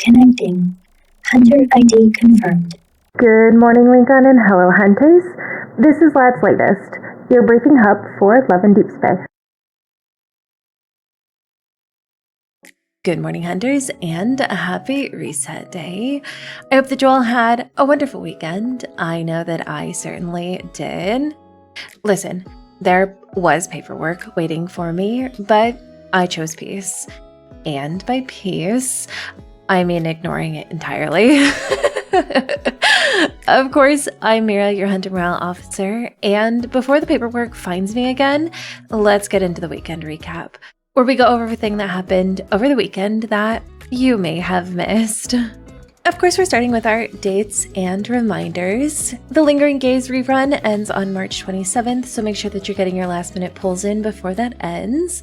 Connecting. Hunter ID confirmed. Good morning, Lincoln, and hello, hunters. This is Lad's Latest, your briefing hub for Love and Deepspace. Good morning, hunters, and a happy reset day. I hope that you all had a wonderful weekend. I know that I certainly did. Listen, there was paperwork waiting for me, but I chose peace. And by peace, I mean ignoring it entirely. Of course, I'm Mira, your hunter morale officer, and before the paperwork finds me again, let's get into the weekend recap, where we go over everything that happened over the weekend that you may have missed. Of course, we're starting with our dates and reminders. The Lingering Gaze rerun ends on March 27th, so make sure that you're getting your last minute pulls in before that ends.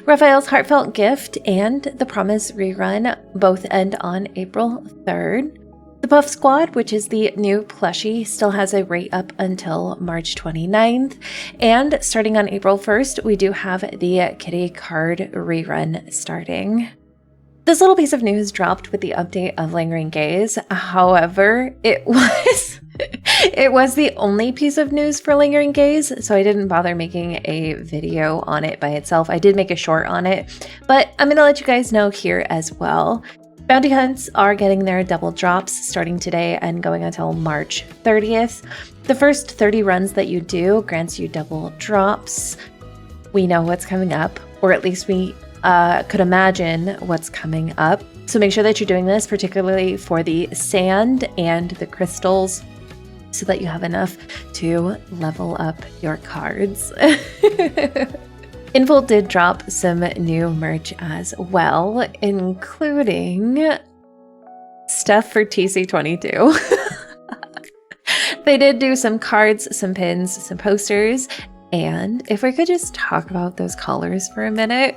Raphael's Heartfelt Gift and The Promise rerun both end on April 3rd. The Puff Squad, which is the new plushie, still has a rate up until March 29th. And starting on April 1st, we do have the Kitty Card rerun starting. This little piece of news dropped with the update of Lingering Gaze. However, it was the only piece of news for Lingering Gaze, so I didn't bother making a video on it by itself. I did make a short on it, but I'm going to let you guys know here as well. Bounty hunts are getting their double drops starting today and going until March 30th. The first 30 runs that you do grants you double drops. We know what's coming up, or at least we could imagine what's coming up. So make sure that you're doing this, particularly for the sand and the crystals, so that you have enough to level up your cards. Info did drop some new merch as well, including stuff for TC22. They did do some cards, some pins, some posters, and if we could just talk about those colors for a minute.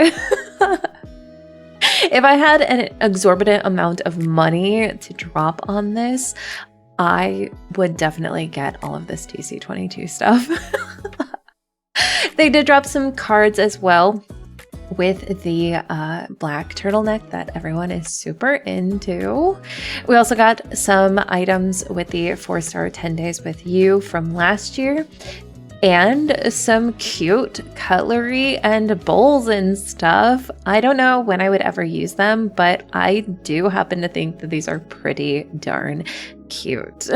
If I had an exorbitant amount of money to drop on this, I would definitely get all of this TC22 stuff. They did drop some cards as well with the black turtleneck that everyone is super into. We also got some items with the 4-star 10 days with you from last year, and some cute cutlery and bowls and stuff. I don't know when I would ever use them, but I do happen to think that these are pretty darn cute.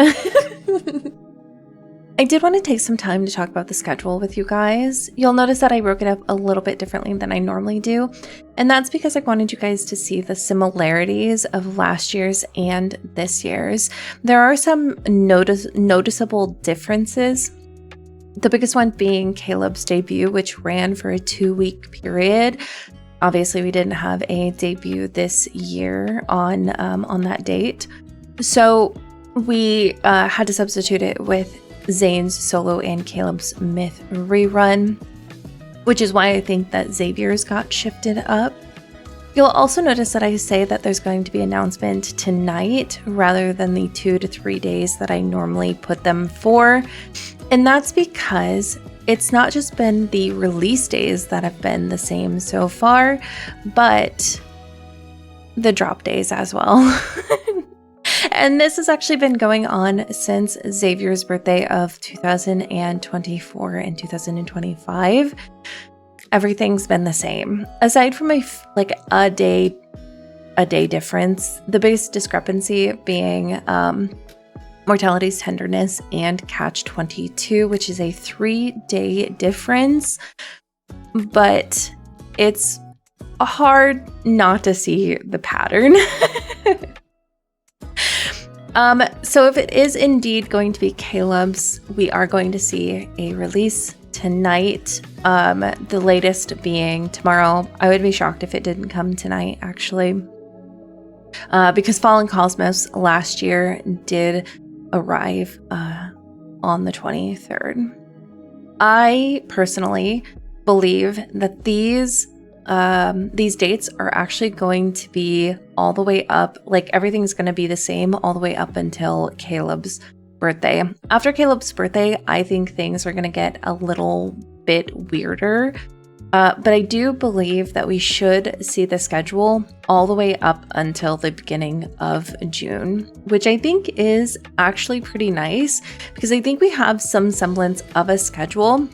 I did want to take some time to talk about the schedule with you guys. You'll notice that I broke it up a little bit differently than I normally do, and that's because I wanted you guys to see the similarities of last year's and this year's. There are some noticeable differences. The biggest one being Caleb's debut, which ran for a 2-week period. Obviously, we didn't have a debut this year on that date, so we had to substitute it with Zane's solo and Caleb's myth rerun, which is why I think that Xavier's got shifted up. You'll also notice that I say that there's going to be an announcement tonight rather than the 2 to 3 days that I normally put them for. And that's because it's not just been the release days that have been the same so far, but the drop days as well. And this has actually been going on since Xavier's birthday of 2024 and 2025. Everything's been the same. Aside from a day difference, the biggest discrepancy being Mortality's Tenderness and Catch 22, which is a 3-day difference. But it's hard not to see the pattern. So if it is indeed going to be Caleb's, we are going to see a release tonight, the latest being tomorrow. I would be shocked if it didn't come tonight, actually, because Fallen Cosmos last year did arrive on the 23rd. I personally believe that these dates are actually going to be all the way up, like everything's going to be the same all the way up until Caleb's birthday. After Caleb's birthday, I think things are going to get a little bit weirder But I do believe that we should see the schedule all the way up until the beginning of June, which I think is actually pretty nice because I think we have some semblance of a schedule.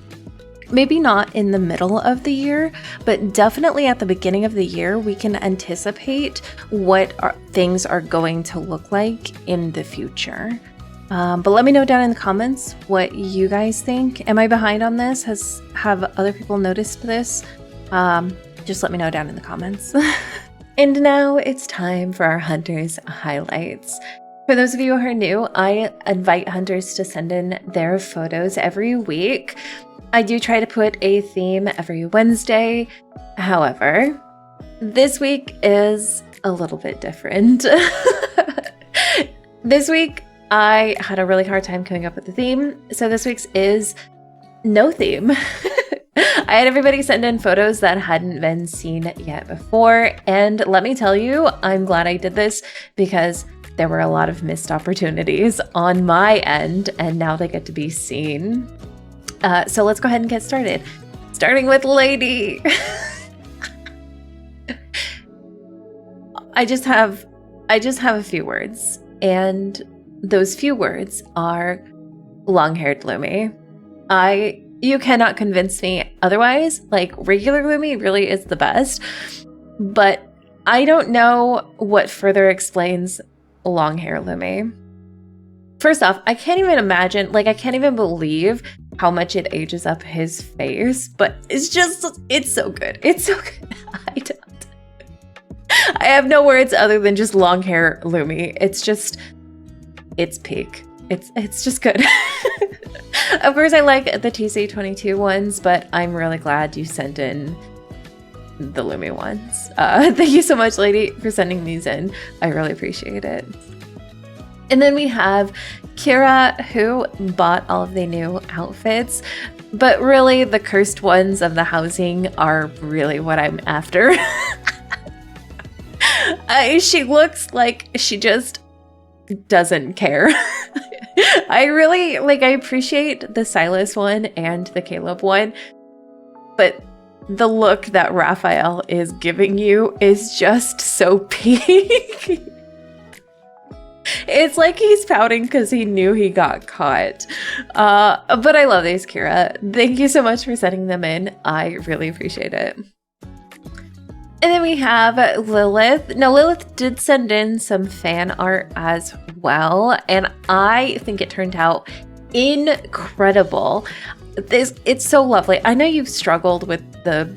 Maybe not in the middle of the year, but definitely at the beginning of the year, we can anticipate what things are going to look like in the future. But let me know down in the comments what you guys think. Am I behind on this? Have other people noticed this? Just let me know down in the comments. And now it's time for our Hunters highlights. For those of you who are new, I invite hunters to send in their photos every week. I do try to put a theme every Wednesday. However, this week is a little bit different. This week, I had a really hard time coming up with a theme, so this week's is no theme. I had everybody send in photos that hadn't been seen yet before, and let me tell you, I'm glad I did this because there were a lot of missed opportunities on my end, and now they get to be seen. So let's go ahead and get started. Starting with Lady. I just have a few words, and those few words are long-haired Lumi. You cannot convince me otherwise. Like, regular Lumi really is the best, but I don't know what further explains long hair Lumi. First off, I can't even imagine, I can't even believe how much it ages up his face, but it's so good. It's so good. I have no words other than just long hair Lumi. It's peak. It's just good. Of course, I like the TC22 ones, but I'm really glad you sent in the Lumi ones. Thank you so much, Lady, for sending these in. I really appreciate it. And then we have Kira, who bought all of the new outfits, but really the cursed ones of the housing are really what I'm after. She looks like she just doesn't care. I really, I appreciate the Silas one and the Caleb one, but the look that Raphael is giving you is just so peak. It's like he's pouting because he knew he got caught. But I love these, Kira. Thank you so much for sending them in. I really appreciate it. And then we have Lilith. Now, Lilith did send in some fan art as well, and I think it turned out incredible. It's so lovely. I know you've struggled with the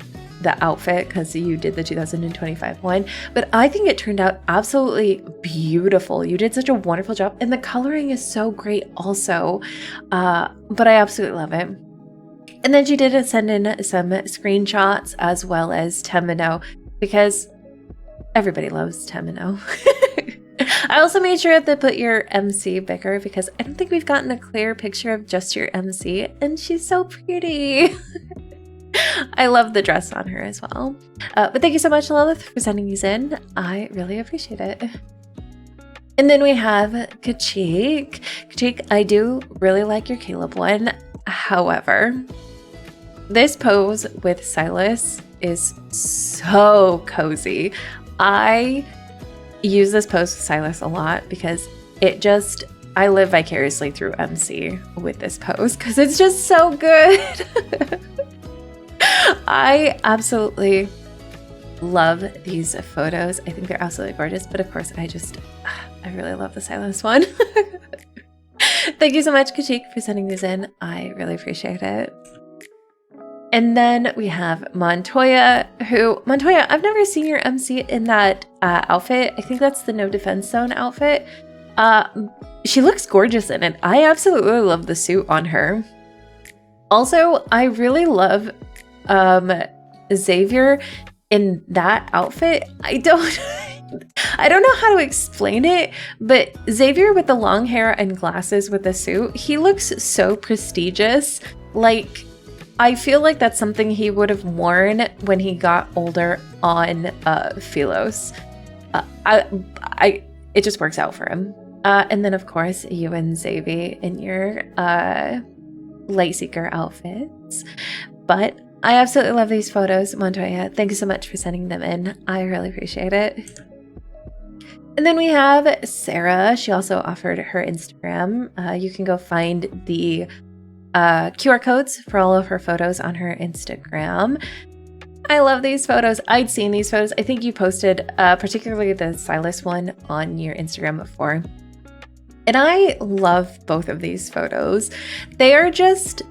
outfit because you did the 2025 one, but I think it turned out absolutely beautiful. You did such a wonderful job, and the coloring is so great also. But I absolutely love it. And then she did send in some screenshots as well as Temino, because everybody loves Temino. I also made sure to put your MC bigger because I don't think we've gotten a clear picture of just your MC, and she's so pretty. I love the dress on her as well. But thank you so much, Lilith, for sending these in. I really appreciate it. And then we have Kachik. Kachik, I do really like your Caleb one. However, this pose with Silas is so cozy. I use this pose with Silas a lot because I live vicariously through MC with this pose because it's just so good. I absolutely love these photos. I think they're absolutely gorgeous, but of course I really love the Silas one. Thank you so much, Kachik, for sending these in. I really appreciate it. And then we have Montoya, I've never seen your MC in that outfit. I think that's the No Defense Zone outfit. She looks gorgeous in it. I absolutely love the suit on her. Also, I really love Xavier in that outfit. I don't know how to explain it, but Xavier with the long hair and glasses with the suit, he looks so prestigious. I feel like that's something he would have worn when he got older on Philos. It just works out for him. And then, of course, you and Xavier in your Lightseeker outfits. But I absolutely love these photos, Montoya. Thank you so much for sending them in. I really appreciate it. And then we have Sarah. She also offered her Instagram. You can go find the QR codes for all of her photos on her Instagram. I love these photos. I'd seen these photos. I think you posted particularly the Silas one on your Instagram before. And I love both of these photos. They are just,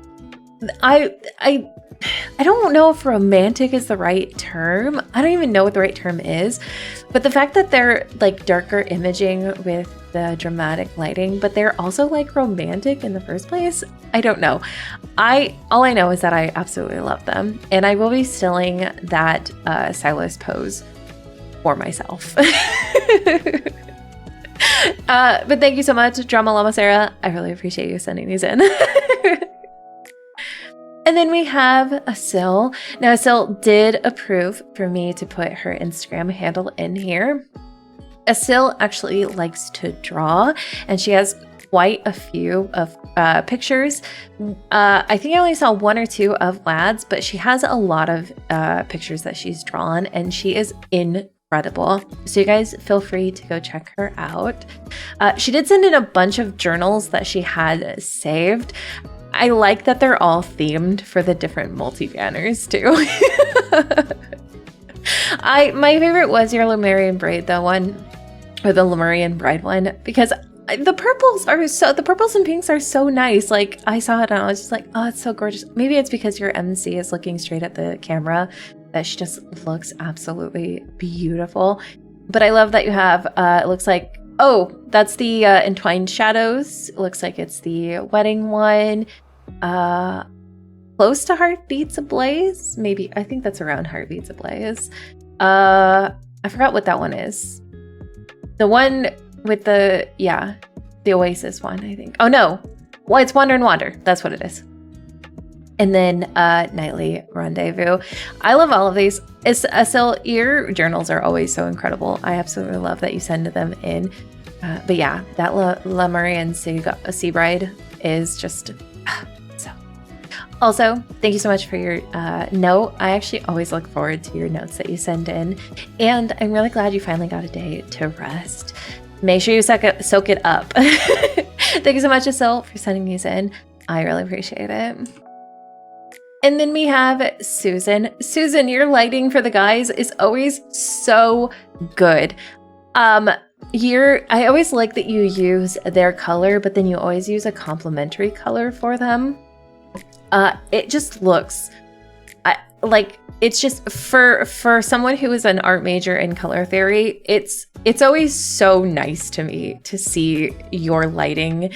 I don't know if romantic is the right term. I don't even know what the right term is. But the fact that they're like darker imaging with the dramatic lighting, but they're also like romantic in the first place. I don't know. All I know is that I absolutely love them. And I will be stealing that Silas pose for myself. But thank you so much, Drama Llama Sarah. I really appreciate you sending these in. And then we have Asil. Now, Asil did approve for me to put her Instagram handle in here. Asil actually likes to draw, and she has quite a few of pictures. I think I only saw one or two of lads, but she has a lot of pictures that she's drawn, and she is incredible. So you guys feel free to go check her out. She did send in a bunch of journals that she had saved. I like that they're all themed for the different multi-banners too. My favorite was your Lemurian Braid, the one, or the Lemurian Bride one, because the purples and pinks are so nice. Like, I saw it and I was just like, oh, it's so gorgeous. Maybe it's because your MC is looking straight at the camera that she just looks absolutely beautiful. But I love that you have, it looks like, oh, that's the Entwined Shadows. It looks like it's the wedding one. Close to Heartbeats Ablaze. Maybe, I think that's around Heartbeats Ablaze. I forgot what that one is. The one with the Oasis one, I think. Oh no, well, it's Wander and Wander. That's what it is. And then Nightly Rendezvous. I love all of these. Asil, your journals are always so incredible. I absolutely love that you send them in. But yeah, that Lemurian Sea Bride is just so. Also, thank you so much for your note. I actually always look forward to your notes that you send in. And I'm really glad you finally got a day to rest. Make sure you soak it up. Thank you so much, Asil, for sending these in. I really appreciate it. And then we have Susan. Susan, your lighting for the guys is always so good. I always like that you use their color, but then you always use a complementary color for them. It just looks like it's just for someone who is an art major in color theory. It's always so nice to me to see your lighting.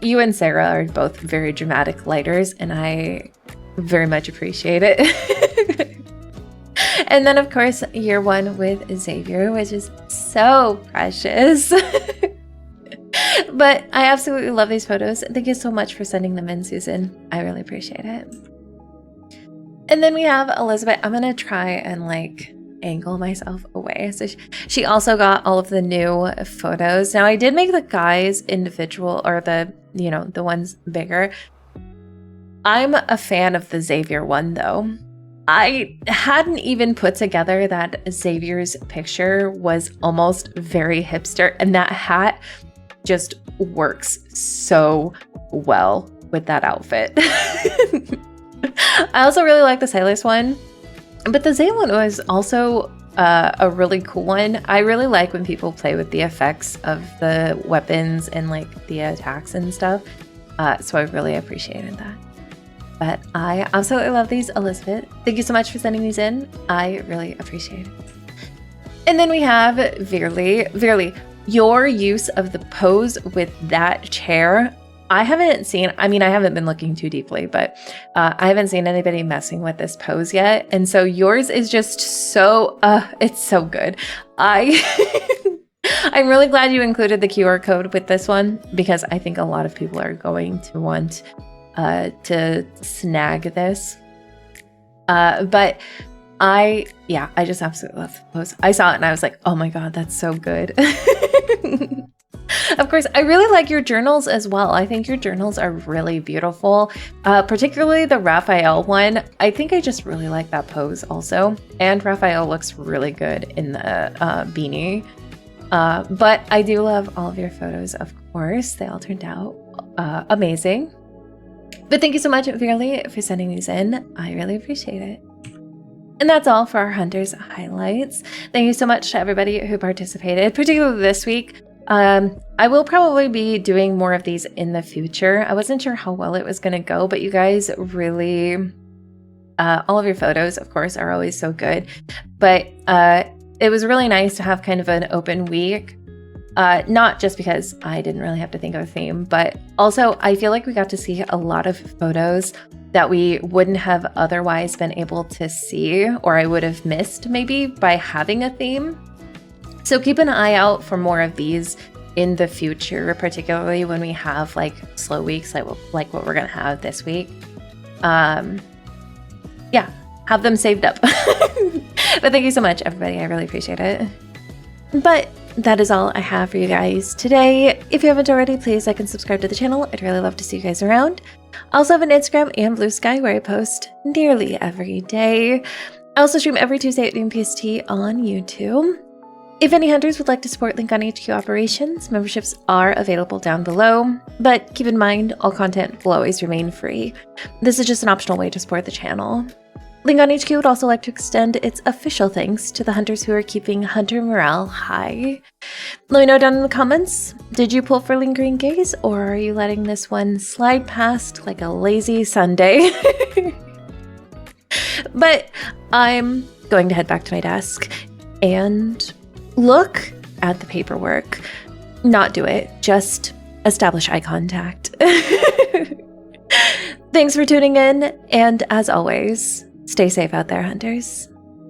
You and Sarah are both very dramatic lighters, and I very much appreciate it. And then, of course, year one with Xavier, which is so precious. But I absolutely love these photos. Thank you so much for sending them in, Susan. I really appreciate it. And then we have Elizabeth. I'm going to try and angle myself away. So she also got all of the new photos. Now, I did make the guys individual, or the ones bigger. I'm a fan of the Xavier one, though. I hadn't even put together that Xavier's picture was almost very hipster, and that hat just works so well with that outfit. I also really like the Silas one, but the Zay one was also a really cool one. I really like when people play with the effects of the weapons and the attacks and stuff. So I really appreciated that. But I absolutely love these, Elizabeth. Thank you so much for sending these in. I really appreciate it. And then we have Veerly. Veerly, your use of the pose with that chair, I haven't been looking too deeply, but I haven't seen anybody messing with this pose yet. And so yours is just so, it's so good. I'm really glad you included the QR code with this one, because I think a lot of people are going to want to snag this. But I just absolutely love the pose. I saw it and I was like, oh my God, that's so good. Of course, I really like your journals as well. I think your journals are really beautiful, particularly the Raphael one. I think I just really like that pose also. And Raphael looks really good in the beanie. But I do love all of your photos, of course. They all turned out amazing. But thank you so much, Veerly, for sending these in. I really appreciate it. And that's all for our Hunters highlights. Thank you so much to everybody who participated, particularly this week. I will probably be doing more of these in the future. I wasn't sure how well it was going to go, but you guys really, all of your photos, of course, are always so good. But it was really nice to have kind of an open week. Not just because I didn't really have to think of a theme, but also I feel like we got to see a lot of photos that we wouldn't have otherwise been able to see, or I would have missed maybe by having a theme. So keep an eye out for more of these in the future, particularly when we have like slow weeks like what we're gonna have this week. Yeah, have them saved up. But thank you so much, everybody. I really appreciate it. But that is all I have for you guys today. If you haven't already, please like and subscribe to the channel. I'd really love to see you guys around. I also have an Instagram and Blue Sky where I post nearly every day. I also stream every Tuesday at noon PST on YouTube. If any hunters would like to support Link on HQ operations, memberships are available down below, but keep in mind all content will always remain free. This is just an optional way to support the channel. Link on HQ would also like to extend its official thanks to the hunters who are keeping hunter morale high. Let me know down in the comments, did you pull for Lingering Gaze, or are you letting this one slide past like a lazy Sunday? But I'm going to head back to my desk and look at the paperwork. Not do it, just establish eye contact. Thanks for tuning in, and as always, stay safe out there, hunters.